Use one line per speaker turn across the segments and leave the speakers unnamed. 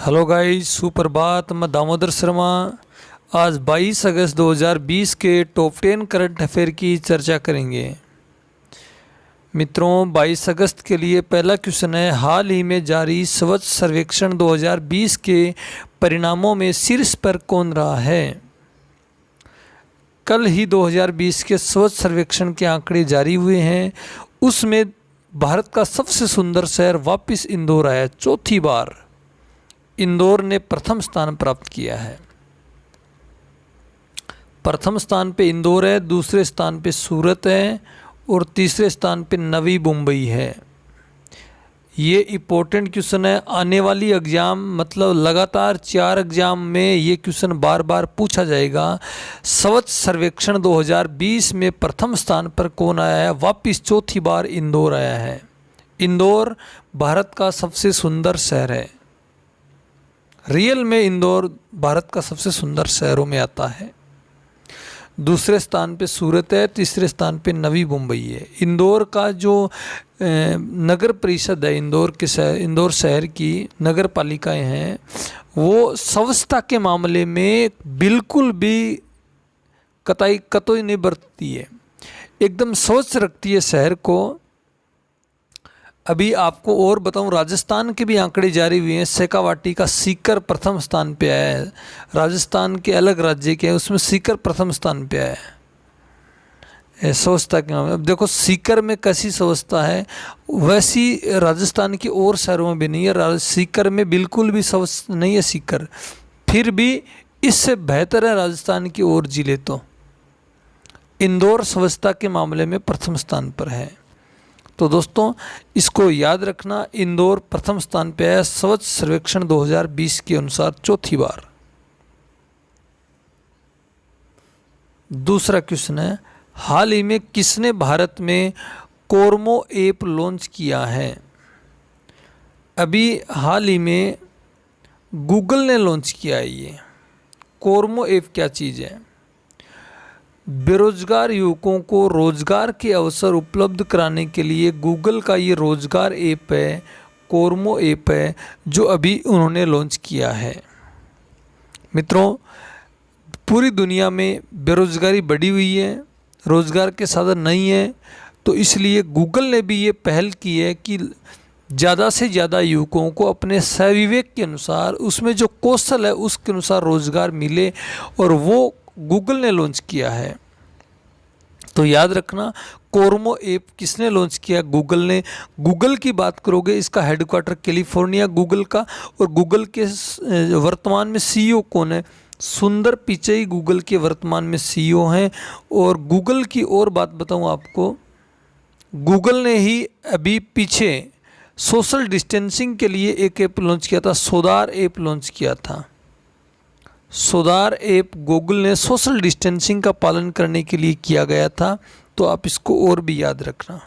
Hello guys, सुप्रभात। मैं दामोदर शर्मा। आज 22 अगस्त 2020 के टॉप 10 करंट अफेयर की चर्चा करेंगे। मित्रों, 22 अगस्त के लिए पहला क्वेश्चन है, हाल ही में जारी स्वच्छ सर्वेक्षण 2020 के परिणामों में शीर्ष पर कौन रहा है? कल ही 2020 के स्वच्छ सर्वेक्षण के आंकड़े जारी हुए हैं। उसमें भारत का सबसे सुंदर शहर वापस इंदौर आया। चौथी बार इंदौर ने प्रथम स्थान प्राप्त किया है। प्रथम स्थान पे इंदौर है, दूसरे स्थान पे सूरत है और तीसरे स्थान पे नवी मुंबई है। ये इम्पोर्टेंट क्वेश्चन है। आने वाली एग्ज़ाम मतलब लगातार 4 एग्ज़ाम में ये क्वेश्चन बार बार पूछा जाएगा। स्वच्छ सर्वेक्षण 2020 में प्रथम स्थान पर कौन आया है? वापिस चौथी बार इंदौर आया है। इंदौर भारत का सबसे सुंदर शहर है। रियल में इंदौर भारत का सबसे सुंदर शहरों में आता है। दूसरे स्थान पे सूरत है, तीसरे स्थान पे नवी मुंबई है। इंदौर का जो नगर परिषद है, इंदौर शहर की नगर पालिकाएँ हैं, वो स्वच्छता के मामले में बिल्कुल भी कतई नहीं बरतती है। एकदम स्वच्छ रखती है शहर को। अभी आपको और बताऊं, राजस्थान के भी आंकड़े जारी हुए हैं। शेखावाटी का सीकर प्रथम स्थान पे आया है। राजस्थान के अलग राज्य के हैं, उसमें सीकर प्रथम स्थान पे आया है स्वच्छता के मामले। अब देखो सीकर में कैसी स्वच्छता है, वैसी राजस्थान की और शहरों में भी नहीं है। सीकर में बिल्कुल भी स्वच्छ नहीं है सीकर, फिर भी इससे बेहतर है राजस्थान की और जिले। तो इंदौर स्वच्छता के मामले में प्रथम स्थान पर है। तो दोस्तों इसको याद रखना, इंदौर प्रथम स्थान पे है स्वच्छ सर्वेक्षण 2020 के अनुसार चौथी बार। दूसरा क्वेश्चन है, हाल ही में किसने भारत में कोरमो ऐप लॉन्च किया है? अभी हाल ही में गूगल ने लॉन्च किया है। ये कोरमो ऐप क्या चीज़ है? बेरोजगार युवकों को रोजगार के अवसर उपलब्ध कराने के लिए गूगल का ये रोजगार ऐप है, कोरमो ऐप है, जो अभी उन्होंने लॉन्च किया है। मित्रों, पूरी दुनिया में बेरोजगारी बढ़ी हुई है, रोजगार के साधन नहीं है, तो इसलिए गूगल ने भी ये पहल की है कि ज़्यादा से ज़्यादा युवकों को अपने स्वविवेक के अनुसार, उसमें जो कौशल है उसके अनुसार रोजगार मिले, और वो गूगल ने लॉन्च किया है। तो याद रखना, कोरमो ऐप किसने लॉन्च किया? गूगल ने। गूगल की बात करोगे, इसका हेडक्वार्टर कैलिफोर्निया गूगल का, और गूगल के वर्तमान में सीईओ कौन है? सुंदर पिचई गूगल के वर्तमान में सीईओ हैं। और गूगल की और बात बताऊं आपको, गूगल ने ही अभी पीछे सोशल डिस्टेंसिंग के लिए एक ऐप लॉन्च किया था, सोदार ऐप लॉन्च किया था। सोदार ऐप गूगल ने सोशल डिस्टेंसिंग का पालन करने के लिए किया गया था। तो आप इसको और भी याद रखना।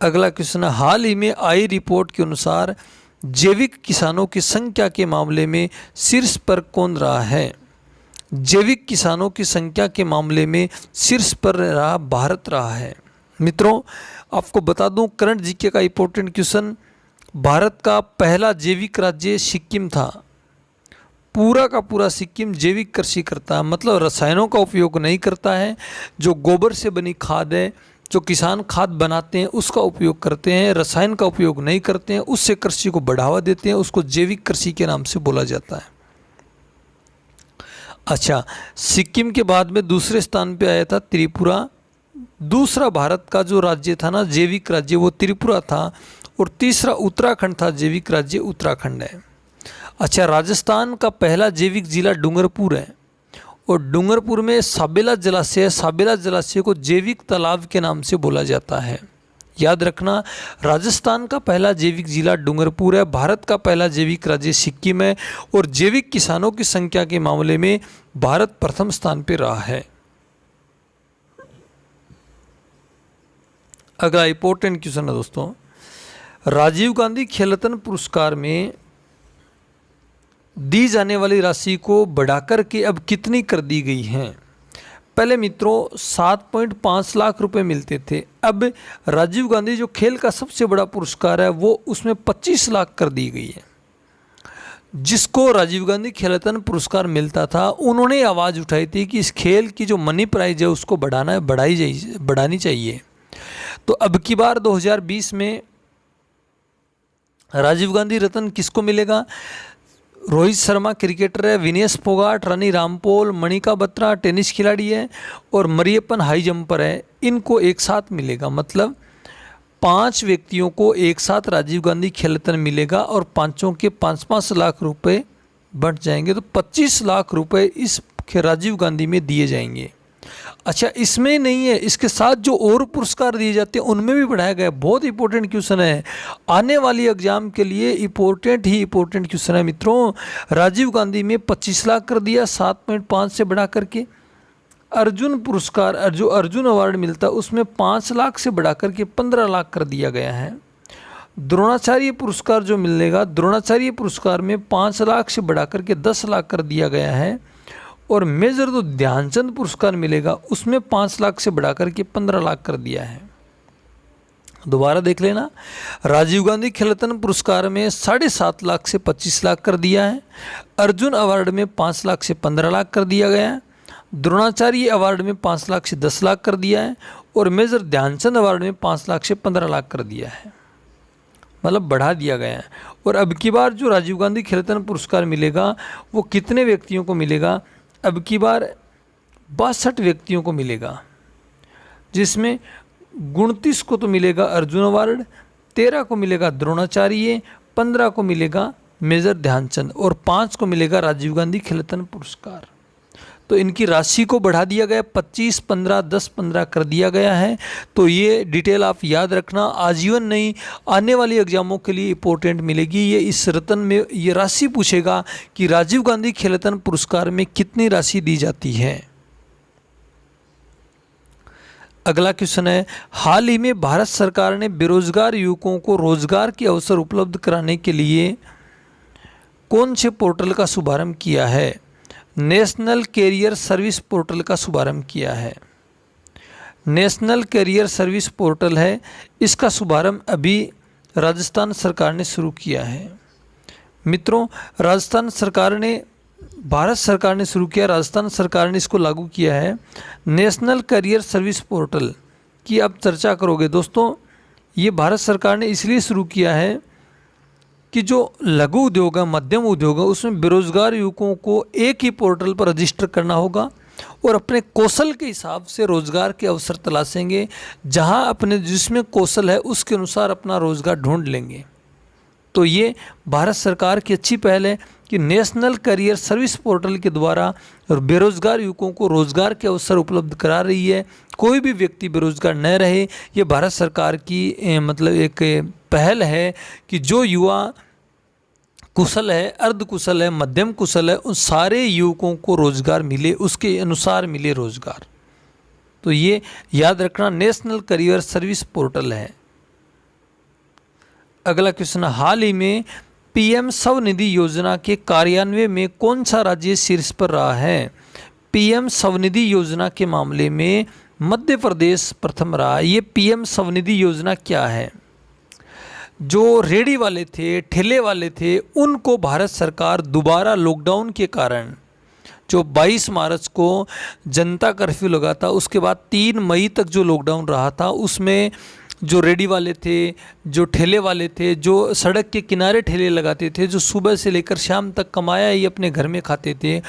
अगला क्वेश्चन है, हाल ही में आई रिपोर्ट के अनुसार जैविक किसानों की संख्या के मामले में शीर्ष पर कौन रहा है? जैविक किसानों की संख्या के मामले में शीर्ष पर रहा भारत रहा है। मित्रों, आपको बता दूं, करंट जीके का इंपॉर्टेंट क्वेश्चन, भारत का पहला जैविक राज्य सिक्किम था। पूरा का पूरा सिक्किम जैविक कृषि करता है, मतलब रसायनों का उपयोग नहीं करता है। जो गोबर से बनी खाद है, जो किसान खाद बनाते हैं, उसका उपयोग करते हैं। रसायन का उपयोग नहीं करते हैं, उससे कृषि को बढ़ावा देते हैं। उसको जैविक कृषि के नाम से बोला जाता है। अच्छा, सिक्किम के बाद में दूसरे स्थान पे आया था त्रिपुरा। दूसरा भारत का जो राज्य था ना जैविक राज्य, वो त्रिपुरा था। और तीसरा उत्तराखंड था, जैविक राज्य उत्तराखंड है। अच्छा, राजस्थान का पहला जैविक जिला डूंगरपुर है, और डूंगरपुर में साबेला जलाशय है। साबेला जलाशय को जैविक तालाब के नाम से बोला जाता है। याद रखना, राजस्थान का पहला जैविक जिला डूंगरपुर है, भारत का पहला जैविक राज्य सिक्किम है, और जैविक किसानों की संख्या के मामले में भारत प्रथम स्थान पर रहा है। अगला इंपॉर्टेंट क्वेश्चन है दोस्तों, राजीव गांधी खेल रत्न पुरस्कार में दी जाने वाली राशि को बढ़ाकर के अब कितनी कर दी गई है? पहले मित्रों 7.5 लाख रुपए मिलते थे। अब राजीव गांधी जो खेल का सबसे बड़ा पुरस्कार है वो उसमें 25 लाख कर दी गई है। जिसको राजीव गांधी खेल रत्न पुरस्कार मिलता था उन्होंने आवाज़ उठाई थी कि इस खेल की जो मनी प्राइज है उसको बढ़ानी चाहिए। तो अब की बार 2020 में राजीव गांधी रत्न किसको मिलेगा? रोहित शर्मा क्रिकेटर है, विनेश फोगाट, रानी रामपोल, मणिका बत्रा टेनिस खिलाड़ी है और मरियप्पन हाई जंपर है। इनको एक साथ मिलेगा, मतलब 5 व्यक्तियों को एक साथ राजीव गांधी खेल रत्न मिलेगा और पांचों के 5-5 लाख रुपए बंट जाएंगे। तो 25 लाख रुपए इस राजीव गांधी में दिए जाएंगे। अच्छा, इसमें नहीं है, इसके साथ जो और पुरस्कार दिए जाते हैं उनमें भी बढ़ाया गया। बहुत इंपॉर्टेंट क्वेश्चन है, आने वाली एग्जाम के लिए इंपॉर्टेंट क्वेश्चन है मित्रों। राजीव गांधी में 25 लाख कर दिया 7.5 से बढ़ा करके। अर्जुन पुरस्कार जो अर्जुन अवार्ड मिलता है उसमें 5 लाख से बढ़ा करके 15 लाख कर दिया गया है। द्रोणाचार्य पुरस्कार जो मिलेगा, द्रोणाचार्य पुरस्कार में 5 लाख से बढ़ा करके 10 लाख कर दिया गया है। और मेजर जो ध्यानचंद पुरस्कार मिलेगा उसमें 5 लाख से बढ़ा करके 15 लाख कर दिया है। दोबारा देख लेना, राजीव गांधी खेल रत्न पुरस्कार में 7.5 लाख से 25 लाख कर दिया है। अर्जुन अवार्ड में 5 लाख से 15 लाख कर दिया गया है। द्रोणाचार्य अवार्ड में 5 लाख से 10 लाख कर दिया है। और मेजर ध्यानचंद अवार्ड में 5 लाख से 15 लाख कर दिया है, मतलब बढ़ा दिया गया है। और अब की बार जो राजीव गांधी खेल रत्न पुरस्कार मिलेगा वो कितने व्यक्तियों को मिलेगा? अब की बार 62 व्यक्तियों को मिलेगा, जिसमें 29 को तो मिलेगा अर्जुन अवार्ड, 13 को मिलेगा द्रोणाचार्य, 15 को मिलेगा मेजर ध्यानचंद और 5 को मिलेगा राजीव गांधी खेल रत्न पुरस्कार। तो इनकी राशि को बढ़ा दिया गया, 25, 15, 10, 15 कर दिया गया है। तो ये डिटेल आप याद रखना, आजीवन नहीं, आने वाली एग्जामों के लिए इंपॉर्टेंट मिलेगी। ये इस रत्न में ये राशि पूछेगा कि राजीव गांधी खेल रत्न पुरस्कार में कितनी राशि दी जाती है। अगला क्वेश्चन है, हाल ही में भारत सरकार ने बेरोजगार युवकों को रोजगार के अवसर उपलब्ध कराने के लिए कौन से पोर्टल का शुभारंभ किया है? नेशनल कैरियर सर्विस पोर्टल का शुभारंभ किया है। नेशनल कैरियर सर्विस पोर्टल है, इसका शुभारंभ अभी राजस्थान सरकार ने शुरू किया है। मित्रों, राजस्थान सरकार ने, भारत सरकार ने शुरू किया, राजस्थान सरकार ने इसको लागू किया है। नेशनल कैरियर सर्विस पोर्टल की अब चर्चा करोगे दोस्तों, ये भारत सरकार ने इसलिए शुरू किया है कि जो लघु उद्योग है, मध्यम उद्योग है, उसमें बेरोजगार युवकों को एक ही पोर्टल पर रजिस्टर करना होगा और अपने कौशल के हिसाब से रोजगार के अवसर तलाशेंगे। जहां अपने जिसमें कौशल है उसके अनुसार अपना रोजगार ढूंढ लेंगे। तो ये भारत सरकार की अच्छी पहल है कि नेशनल करियर सर्विस पोर्टल के द्वारा बेरोजगार युवकों को रोजगार के अवसर उपलब्ध करा रही है। कोई भी व्यक्ति बेरोजगार न रहे, ये भारत सरकार की मतलब एक पहल है कि जो युवा कुशल है, अर्ध कुशल है, मध्यम कुशल है, उन सारे युवकों को रोजगार मिले, उसके अनुसार मिले रोजगार। तो ये याद रखना, नेशनल करियर सर्विस पोर्टल है। अगला क्वेश्चन, हाल ही में पीएम स्वनिधि योजना के कार्यान्वयन में कौन सा राज्य शीर्ष पर रहा है? पीएम स्वनिधि योजना के मामले में मध्य प्रदेश प्रथम रहा। ये पीएम स्वनिधि योजना क्या है? जो रेडी वाले थे, ठेले वाले थे, उनको भारत सरकार दोबारा लॉकडाउन के कारण, जो 22 मार्च को जनता कर्फ्यू लगा था, उसके बाद 3 मई तक जो लॉकडाउन रहा था, उसमें जो रेडी वाले थे, जो ठेले वाले थे, जो सड़क के किनारे ठेले लगाते थे, जो सुबह से लेकर शाम तक कमाया ही अपने घर में खाते थे,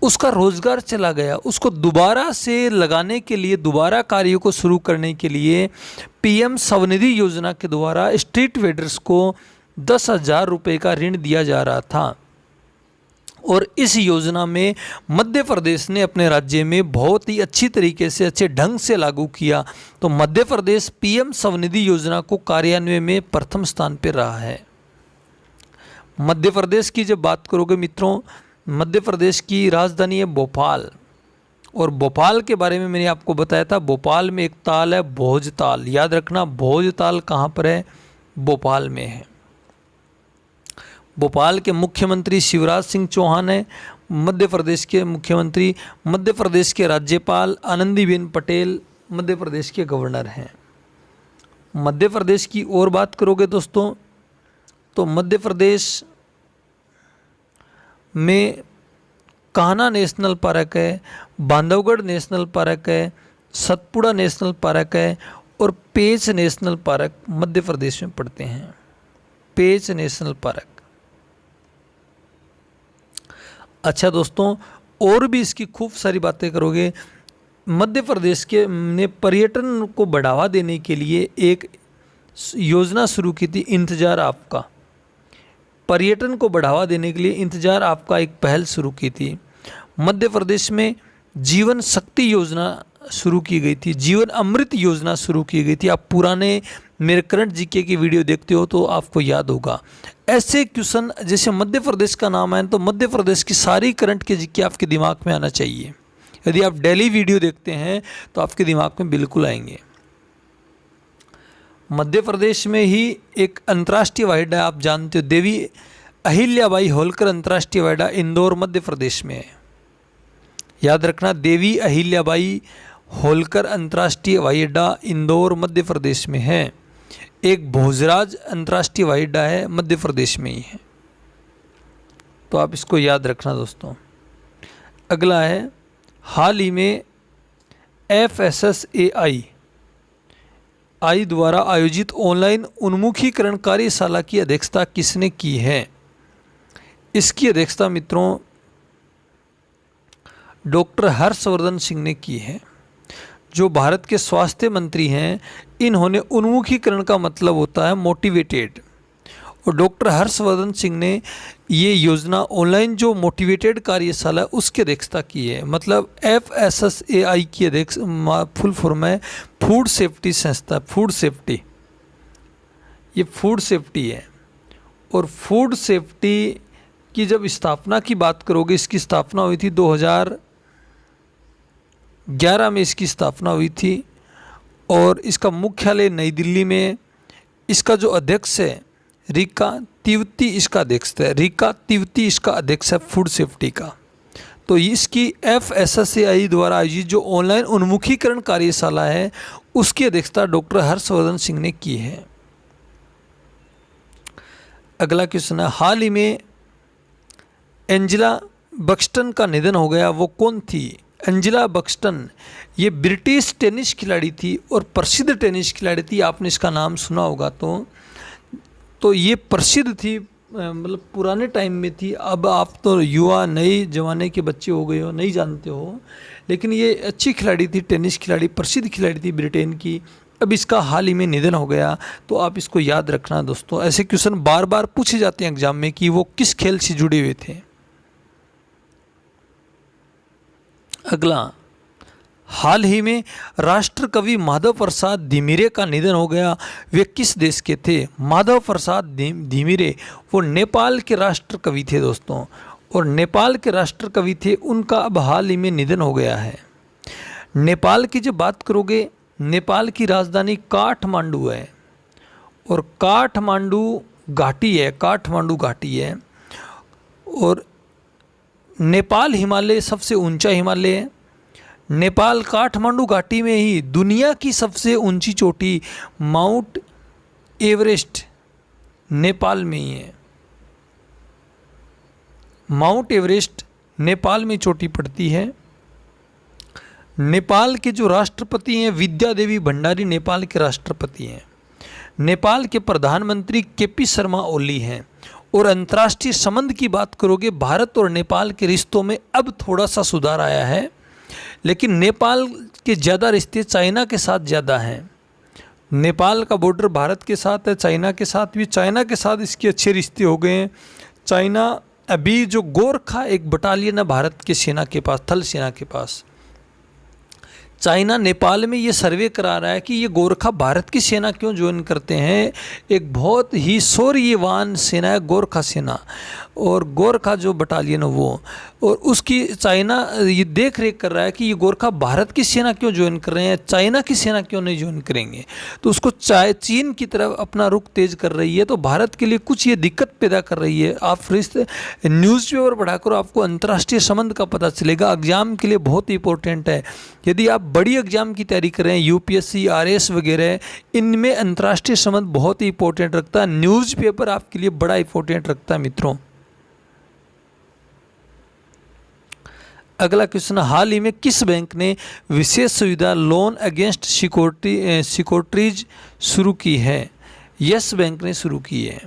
उसका रोज़गार चला गया। उसको दोबारा से लगाने के लिए, दोबारा कार्य को शुरू करने के लिए पीएम स्वनिधि योजना के द्वारा स्ट्रीट वेंडर्स को 10,000 रुपये का ऋण दिया जा रहा था। और इस योजना में मध्य प्रदेश ने अपने राज्य में बहुत ही अच्छी तरीके से, अच्छे ढंग से लागू किया। तो मध्य प्रदेश पीएम स्वनिधि योजना को कार्यान्वयन में प्रथम स्थान पर रहा है। मध्य प्रदेश की जब बात करोगे मित्रों, मध्य प्रदेश की राजधानी है भोपाल। और भोपाल के बारे में मैंने आपको बताया था, भोपाल में एक ताल है भोजताल। याद रखना, भोजताल कहाँ पर है? भोपाल में है। भोपाल के मुख्यमंत्री शिवराज सिंह चौहान है। मध्य प्रदेश के मुख्यमंत्री, मध्य प्रदेश के राज्यपाल आनंदीबेन पटेल मध्य प्रदेश के गवर्नर हैं। मध्य प्रदेश की और बात करोगे दोस्तों तो मध्य प्रदेश में कान्हा नेशनल पार्क है, बांधवगढ़ नेशनल पार्क है, सतपुड़ा नेशनल पार्क है और पेंच नेशनल पार्क मध्य प्रदेश में पड़ते हैं। पेंच नेशनल पार्क। अच्छा दोस्तों, और भी इसकी खूब सारी बातें करोगे। मध्य प्रदेश के ने पर्यटन को बढ़ावा देने के लिए एक योजना शुरू की थी, इंतजार आपका। पर्यटन को बढ़ावा देने के लिए इंतजार आपका एक पहल शुरू की थी। मध्य प्रदेश में जीवन शक्ति योजना शुरू की गई थी, जीवन अमृत योजना शुरू की गई थी। आप पुराने मेरे करंट जीके की वीडियो देखते हो तो आपको याद होगा। ऐसे क्वेश्चन जैसे मध्य प्रदेश का नाम है तो मध्य प्रदेश की सारी करंट के जीके आपके दिमाग में आना चाहिए। यदि आप डेली वीडियो देखते हैं तो आपके दिमाग में बिल्कुल आएंगे। मध्य प्रदेश में ही एक अंतर्राष्ट्रीय हवाई अड्डा आप जानते हो, देवी अहिल्याबाई होलकर अंतर्राष्ट्रीय हवाई अड्डा इंदौर मध्य प्रदेश में है। याद रखना, देवी अहिल्याबाई होलकर अंतर्राष्ट्रीय हवाई अड्डा इंदौर मध्य प्रदेश में है। एक भोजराज अंतर्राष्ट्रीय हवाई अड्डा है, मध्य प्रदेश में ही है। तो आप इसको याद रखना दोस्तों। अगला है, हाल ही में FSSAI द्वारा आयोजित ऑनलाइन उन्मुखीकरण कार्यशाला की अध्यक्षता किसने की है? इसकी अध्यक्षता मित्रों डॉक्टर हर्षवर्धन सिंह ने की है, जो भारत के स्वास्थ्य मंत्री हैं। इन्होंने उन्मुखीकरण का मतलब होता है मोटिवेटेड, और डॉक्टर हर्षवर्धन सिंह ने ये योजना ऑनलाइन जो मोटिवेटेड कार्यशाला उसकी अध्यक्षता की है। मतलब FSSAI की अध्यक्ष फुल फॉर्म है फूड सेफ्टी संस्था, फूड सेफ्टी, ये फूड सेफ्टी है। और फूड सेफ्टी की जब स्थापना की बात करोगे, इसकी स्थापना हुई थी 2011 में इसकी स्थापना हुई थी और इसका मुख्यालय नई दिल्ली में। इसका जो अध्यक्ष है रीका तिवती, इसका अध्यक्ष है रीका तिवती, इसका अध्यक्ष है फूड सेफ्टी का। तो इसकी FSSAI द्वारा आयोजित जो ऑनलाइन उन्मुखीकरण कार्यशाला है उसकी अध्यक्षता डॉक्टर हर्षवर्धन सिंह ने की है। अगला क्वेश्चन है, हाल ही में एंजेला बक्सटन का निधन हो गया, वो कौन थी? एंजेला बक्सटन ये ब्रिटिश टेनिस खिलाड़ी थी और प्रसिद्ध टेनिस खिलाड़ी थी। आपने इसका नाम सुना होगा तो ये प्रसिद्ध थी, मतलब पुराने टाइम में थी। अब आप तो युवा नए जमाने के बच्चे हो गए हो, नहीं जानते हो, लेकिन ये अच्छी खिलाड़ी थी, टेनिस खिलाड़ी, प्रसिद्ध खिलाड़ी थी ब्रिटेन की। अब इसका हाल ही में निधन हो गया, तो आप इसको याद रखना दोस्तों। ऐसे क्वेश्चन बार बार पूछे जाते हैं एग्जाम में कि वो किस खेल से जुड़े हुए थे। अगला, हाल ही में राष्ट्रकवि माधव प्रसाद धीमिरे का निधन हो गया, वे किस देश के थे? माधव प्रसाद धीमिरे वो नेपाल के राष्ट्रकवि थे दोस्तों, और नेपाल के राष्ट्रकवि थे, उनका अब हाल ही में निधन हो गया है। नेपाल की जब बात करोगे, नेपाल की राजधानी काठमांडू है और काठमांडू घाटी है, काठमांडू घाटी है। और नेपाल हिमालय सबसे ऊंचा हिमालय है। नेपाल काठमांडू घाटी में ही दुनिया की सबसे ऊंची चोटी माउंट एवरेस्ट नेपाल में ही है। माउंट एवरेस्ट नेपाल में चोटी पड़ती है। नेपाल के जो राष्ट्रपति हैं विद्या देवी भंडारी नेपाल के राष्ट्रपति हैं। नेपाल के प्रधानमंत्री KP शर्मा ओली हैं। और अंतर्राष्ट्रीय संबंध की बात करोगे, भारत और नेपाल के रिश्तों में अब थोड़ा सा सुधार आया है, लेकिन नेपाल के ज़्यादा रिश्ते चाइना के साथ ज़्यादा हैं। नेपाल का बॉर्डर भारत के साथ है, चाइना के साथ भी, चाइना के साथ इसके अच्छे रिश्ते हो गए हैं। चाइना अभी जो गोरखा एक बटालियन है भारत के सेना के पास, थल सेना के पास, चाइना नेपाल में ये सर्वे करा रहा है कि ये गोरखा भारत की सेना क्यों ज्वाइन करते हैं। एक बहुत ही शौर्यवान सेना है गोरखा सेना, और गोरखा जो बटालियन है वो, और उसकी चाइना ये देख रेख कर रहा है कि ये गोरखा भारत की सेना क्यों ज्वाइन कर रहे हैं, चाइना की सेना क्यों नहीं ज्वाइन करेंगे। तो उसको चीन की तरफ अपना रुख तेज कर रही है, तो भारत के लिए कुछ ये दिक्कत पैदा कर रही है। आप न्यूज़पेपर पढ़ाकर आपको अंतर्राष्ट्रीय संबंध का पता चलेगा। एग्जाम के लिए बहुत इंपॉर्टेंट है। यदि आप बड़ी एग्जाम की तैयारी कर रहे हैं, यूपीएससी, आरएस वगैरह, इनमें अंतर्राष्ट्रीय संबंध बहुत ही इंपॉर्टेंट रखता है। न्यूज़पेपर आपके लिए बड़ा इंपॉर्टेंट रखता है मित्रों। अगला क्वेश्चन, हाल ही में किस बैंक ने विशेष सुविधा लोन अगेंस्ट सिक्योरिटीज शुरू की है। यस बैंक ने शुरू की है।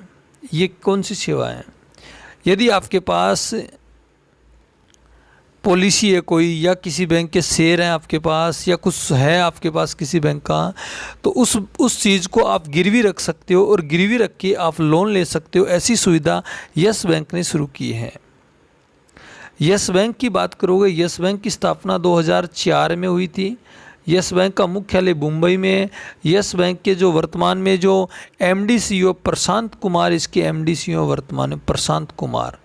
ये कौन सी सेवा है। यदि आपके पास पॉलिसी है कोई, या किसी बैंक के शेयर हैं आपके पास, या कुछ है आपके पास किसी बैंक का, तो उस चीज़ को आप गिरवी रख सकते हो, और गिरवी रख के आप लोन ले सकते हो। ऐसी सुविधा यस बैंक ने शुरू की है। यस बैंक की बात करोगे, यस बैंक की स्थापना 2004 में हुई थी। यस बैंक का मुख्यालय मुंबई में है। यस बैंक के जो वर्तमान में जो एमडी सीईओ प्रशांत कुमार, इसके एमडी सीईओ वर्तमान में प्रशांत कुमार।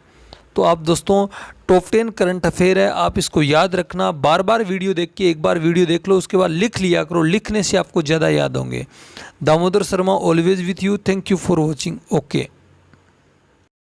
तो आप दोस्तों टॉप 10 करंट अफेयर है, आप इसको याद रखना। बार बार वीडियो देख के, एक बार वीडियो देख लो उसके बाद लिख लिया करो, लिखने से आपको ज़्यादा याद होंगे। Damodar Sharma always with you. Thank you for watching. Okay.